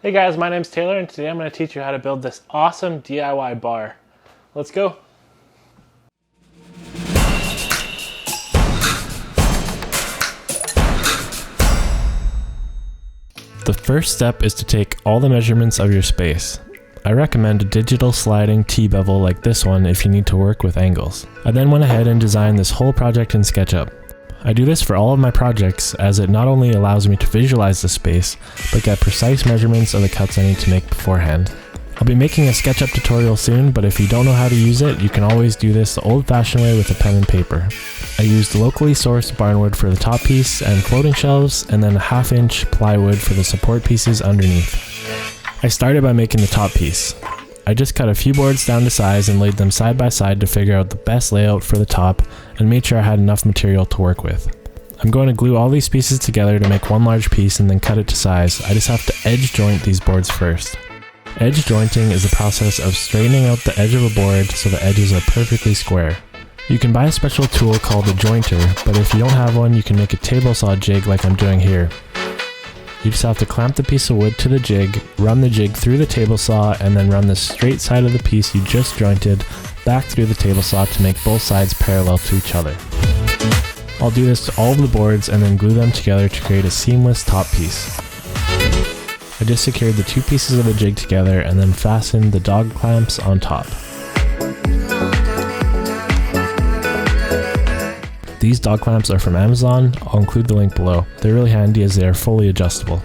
Hey guys, my name's Taylor and today I'm going to teach you how to build this awesome DIY bar. Let's go! The first step is to take all the measurements of your space. I recommend a digital sliding T-Bevel like this one if you need to work with angles. I then went ahead and designed this whole project in SketchUp. I do this for all of my projects as it not only allows me to visualize the space, but get precise measurements of the cuts I need to make beforehand. I'll be making a SketchUp tutorial soon, but if you don't know how to use it, you can always do this the old-fashioned way with a pen and paper. I used locally sourced barnwood for the top piece and floating shelves, and then a 1/2 inch plywood for the support pieces underneath. I started by making the top piece. I just cut a few boards down to size and laid them side by side to figure out the best layout for the top and made sure I had enough material to work with. I'm going to glue all these pieces together to make one large piece and then cut it to size. I just have to edge joint these boards first. Edge jointing is the process of straightening out the edge of a board so the edges are perfectly square. You can buy a special tool called a jointer, but if you don't have one, you can make a table saw jig like I'm doing here. You just have to clamp the piece of wood to the jig, run the jig through the table saw, and then run the straight side of the piece you just jointed back through the table saw to make both sides parallel to each other. I'll do this to all of the boards and then glue them together to create a seamless top piece. I just secured the two pieces of the jig together and then fastened the dog clamps on top. These dog clamps are from Amazon. I'll include the link below. They're really handy as they are fully adjustable.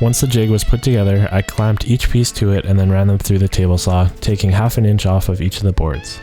Once the jig was put together, I clamped each piece to it and then ran them through the table saw, taking 1/2 inch off of each of the boards.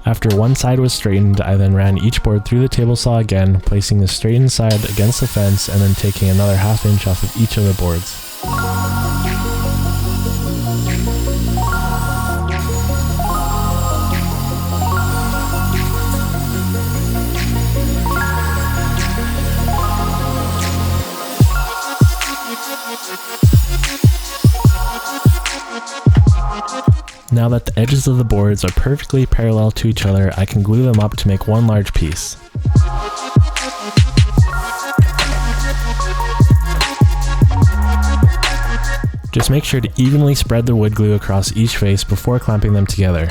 After one side was straightened, I then ran each board through the table saw again, placing the straightened side against the fence and then taking another 1/2 inch off of each of the boards. Now that the edges of the boards are perfectly parallel to each other, I can glue them up to make one large piece. Just make sure to evenly spread the wood glue across each face before clamping them together.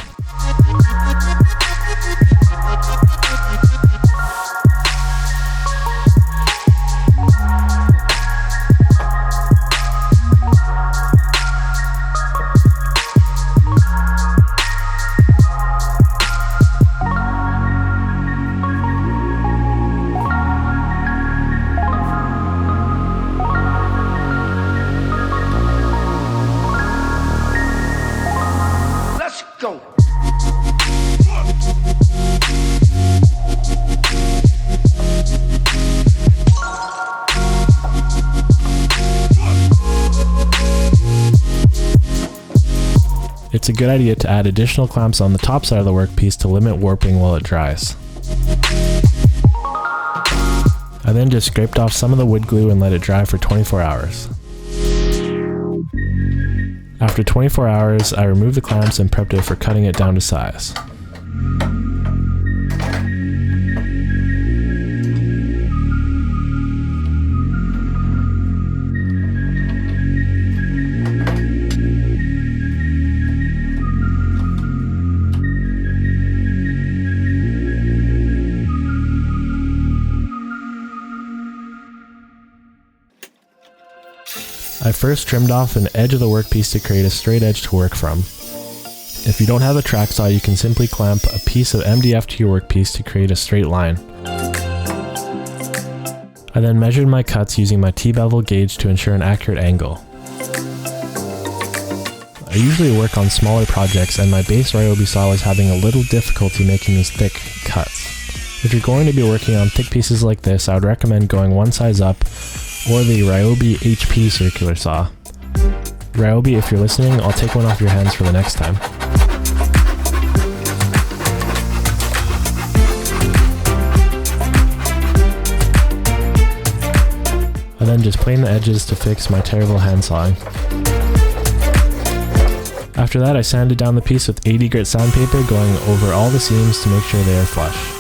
Go! It's a good idea to add additional clamps on the top side of the workpiece to limit warping while it dries. I then just scraped off some of the wood glue and let it dry for 24 hours. After 24 hours, I removed the clamps and prepped it for cutting it down to size. I first trimmed off an edge of the workpiece to create a straight edge to work from. If you don't have a track saw, you can simply clamp a piece of MDF to your workpiece to create a straight line. I then measured my cuts using my T-Bevel gauge to ensure an accurate angle. I usually work on smaller projects and my base RYOBI saw was having a little difficulty making these thick cuts. If you're going to be working on thick pieces like this, I would recommend going one size up or the RYOBI HP circular saw. RYOBI, if you're listening, I'll take one off your hands for the next time. I then just plane the edges to fix my terrible hand sawing. After that, I sanded down the piece with 80 grit sandpaper, going over all the seams to make sure they are flush.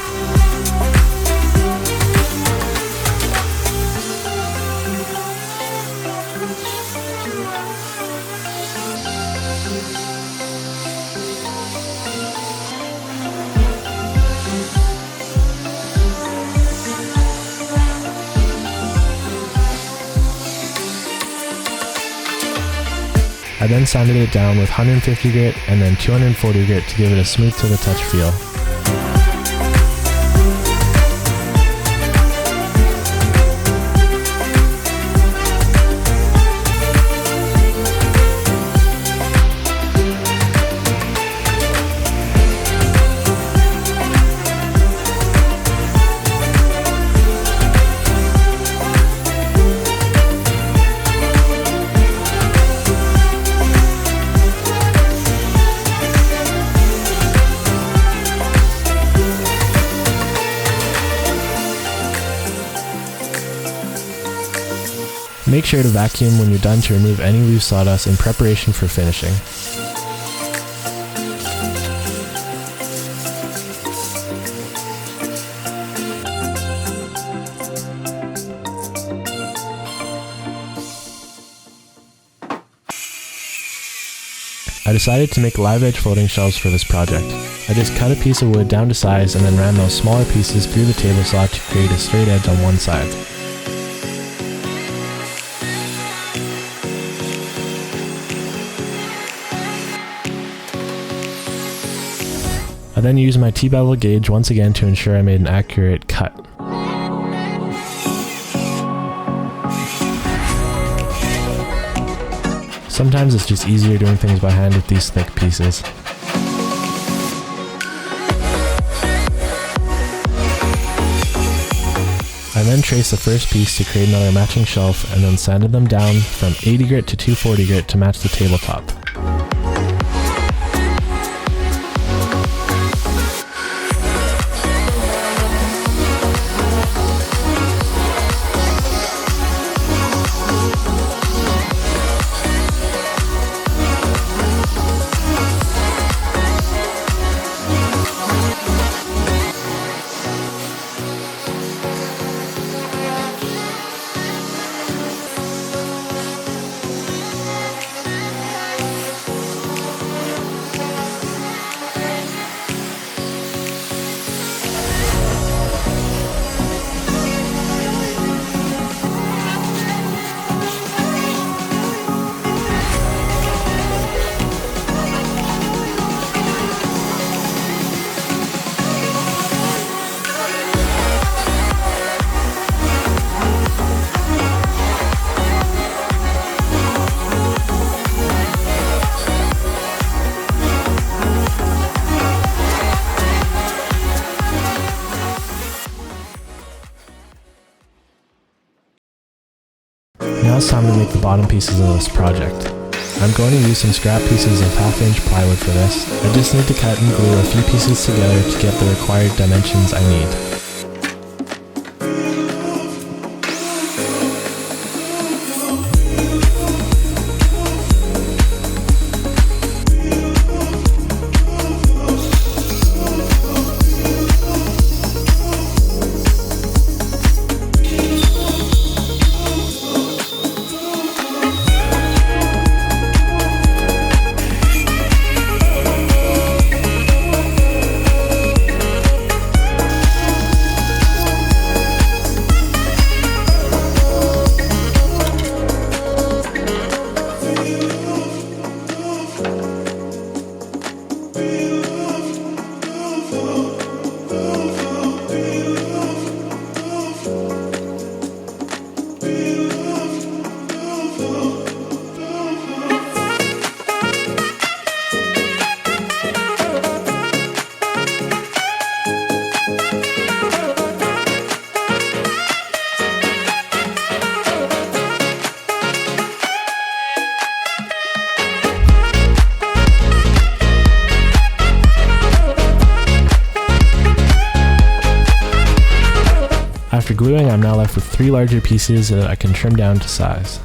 I then sanded it down with 150 grit and then 240 grit to give it a smooth to the touch feel. Make sure to vacuum when you're done to remove any loose sawdust in preparation for finishing. I decided to make live edge folding shelves for this project. I just cut a piece of wood down to size and then ran those smaller pieces through the table saw to create a straight edge on one side. I then used my T-Bevel gauge once again to ensure I made an accurate cut. Sometimes it's just easier doing things by hand with these thick pieces. I then traced the first piece to create another matching shelf and then sanded them down from 80 grit to 240 grit to match the tabletop. Now it's time to make the bottom pieces of this project. I'm going to use some scrap pieces of 1/2-inch plywood for this. I just need to cut and glue a few pieces together to get the required dimensions I need. After gluing, I'm now left with 3 larger pieces that I can trim down to size.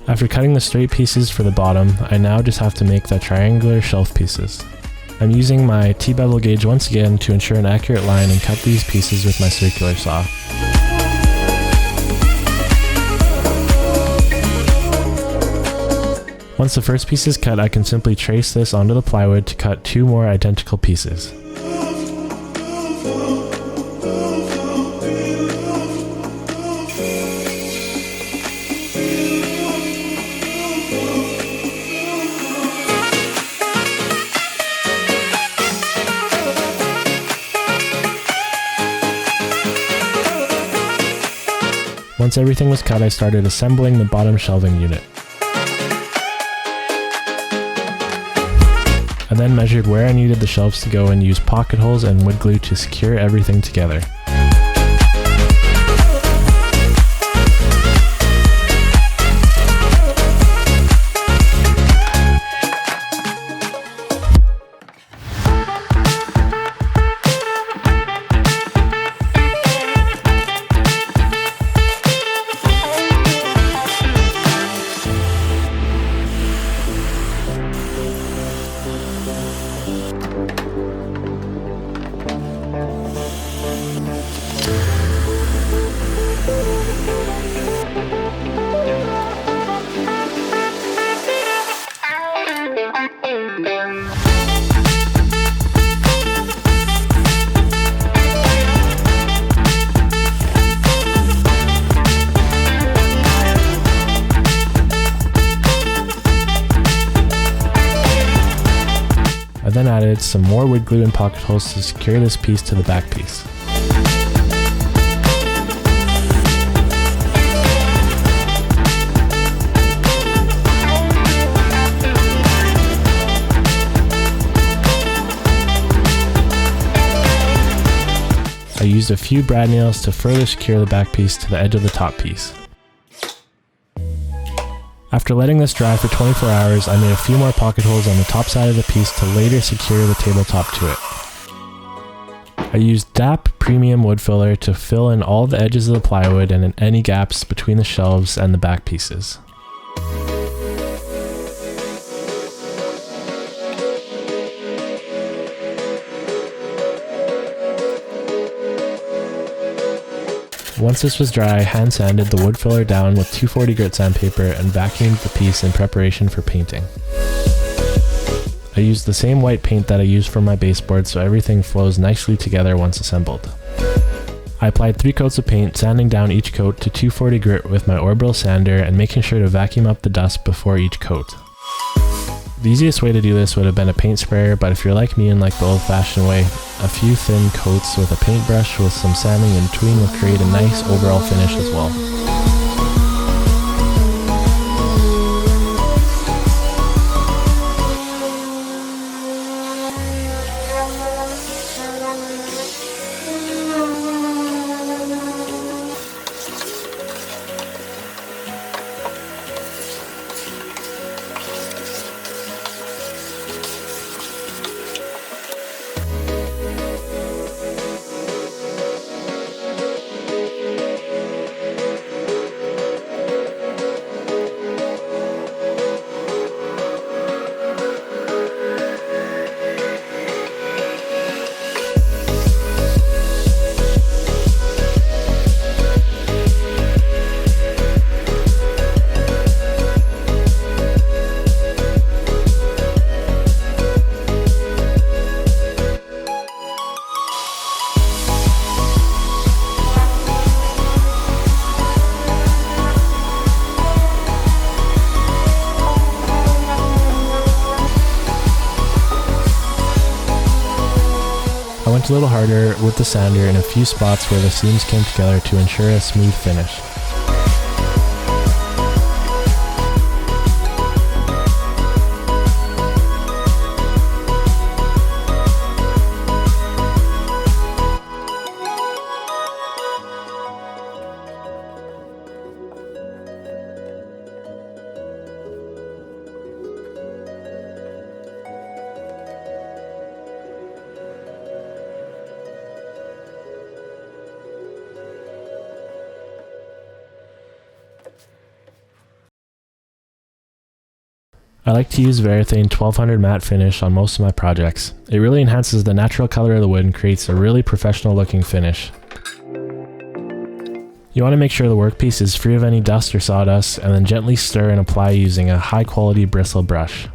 After cutting the straight pieces for the bottom, I now just have to make the triangular shelf pieces. I'm using my T-Bevel gauge once again to ensure an accurate line and cut these pieces with my circular saw. Once the first piece is cut, I can simply trace this onto the plywood to cut 2 more identical pieces. Once everything was cut, I started assembling the bottom shelving unit. I then measured where I needed the shelves to go and used pocket holes and wood glue to secure everything together. I then added some more wood glue and pocket holes to secure this piece to the back piece. I used a few brad nails to further secure the back piece to the edge of the top piece. After letting this dry for 24 hours, I made a few more pocket holes on the top side of the piece to later secure the tabletop to it. I used DAP premium wood filler to fill in all the edges of the plywood and in any gaps between the shelves and the back pieces. Once this was dry, I hand sanded the wood filler down with 240 grit sandpaper and vacuumed the piece in preparation for painting. I used the same white paint that I used for my baseboard so everything flows nicely together once assembled. I applied 3 coats of paint, sanding down each coat to 240 grit with my orbital sander and making sure to vacuum up the dust before each coat. The easiest way to do this would have been a paint sprayer, but if you're like me and like the old-fashioned way, a few thin coats with a paintbrush with some sanding in between will create a nice overall finish as well. went a little harder with the sander in a few spots where the seams came together to ensure a smooth finish. I like to use Varathane 1200 matte finish on most of my projects. It really enhances the natural color of the wood and creates a really professional looking finish. You want to make sure the workpiece is free of any dust or sawdust, and then gently stir and apply using a high quality bristle brush.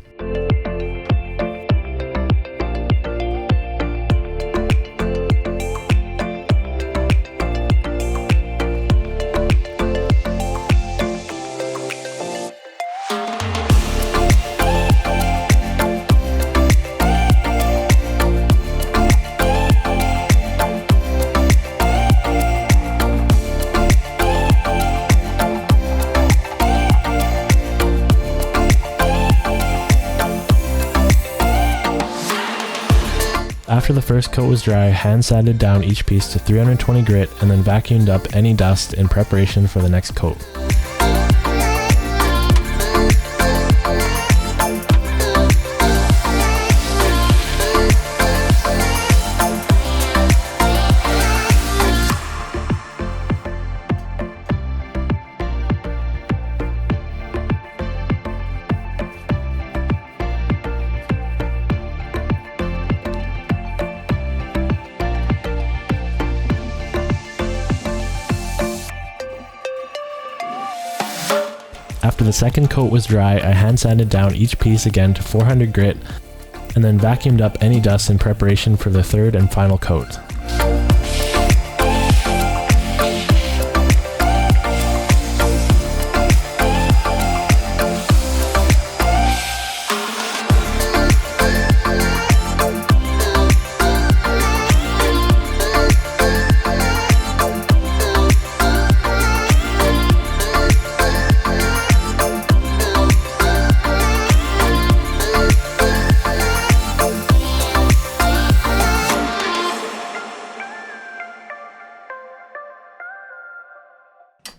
After the first coat was dry, I hand sanded down each piece to 320 grit and then vacuumed up any dust in preparation for the next coat. After the second coat was dry, I hand sanded down each piece again to 400 grit and then vacuumed up any dust in preparation for the third and final coat.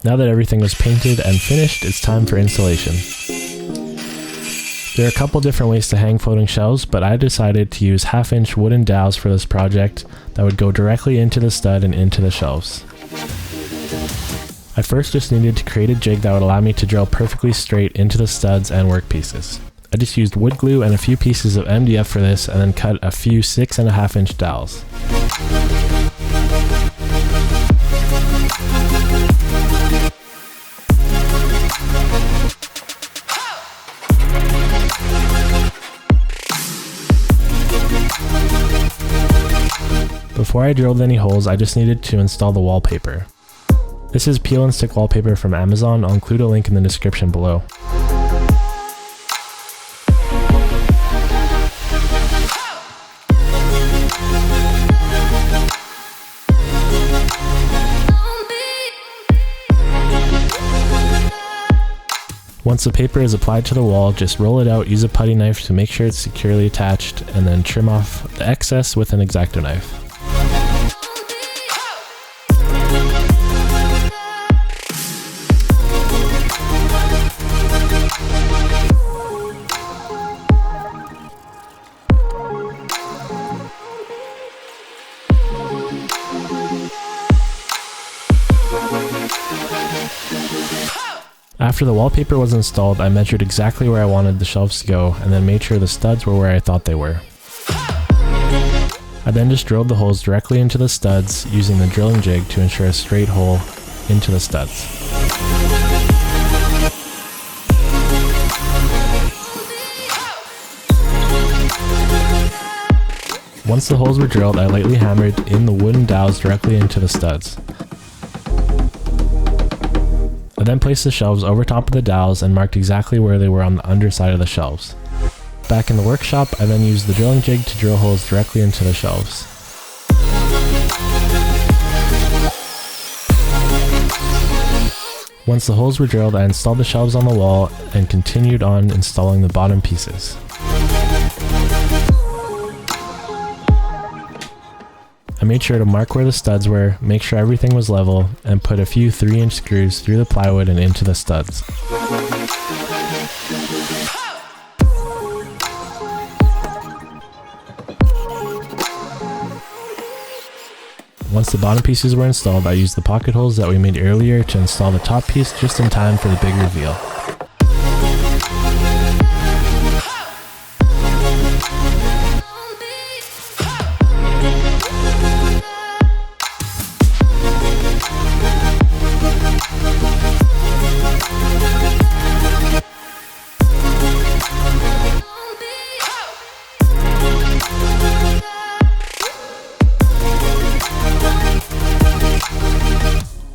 Now that everything was painted and finished, it's time for installation. There are a couple different ways to hang floating shelves, but I decided to use 1/2-inch wooden dowels for this project that would go directly into the stud and into the shelves. I first just needed to create a jig that would allow me to drill perfectly straight into the studs and workpieces. I just used wood glue and a few pieces of MDF for this, and then cut a few 6.5-inch dowels. Before I drilled any holes, I just needed to install the wallpaper. This is peel and stick wallpaper from Amazon. I'll include a link in the description below. Once the paper is applied to the wall, just roll it out, use a putty knife to make sure it's securely attached, and then trim off the excess with an X-Acto knife. After the wallpaper was installed, I measured exactly where I wanted the shelves to go and then made sure the studs were where I thought they were. I then just drilled the holes directly into the studs using the drilling jig to ensure a straight hole into the studs. Once the holes were drilled, I lightly hammered in the wooden dowels directly into the studs. I then placed the shelves over top of the dowels and marked exactly where they were on the underside of the shelves. Back in the workshop, I then used the drilling jig to drill holes directly into the shelves. Once the holes were drilled, I installed the shelves on the wall and continued on installing the bottom pieces. I made sure to mark where the studs were, make sure everything was level, and put a few 3-inch screws through the plywood and into the studs. Once the bottom pieces were installed, I used the pocket holes that we made earlier to install the top piece just in time for the big reveal.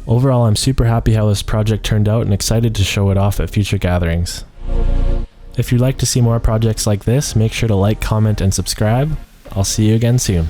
Overall, I'm super happy how this project turned out and excited to show it off at future gatherings. If you'd like to see more projects like this, make sure to like, comment, and subscribe. I'll see you again soon.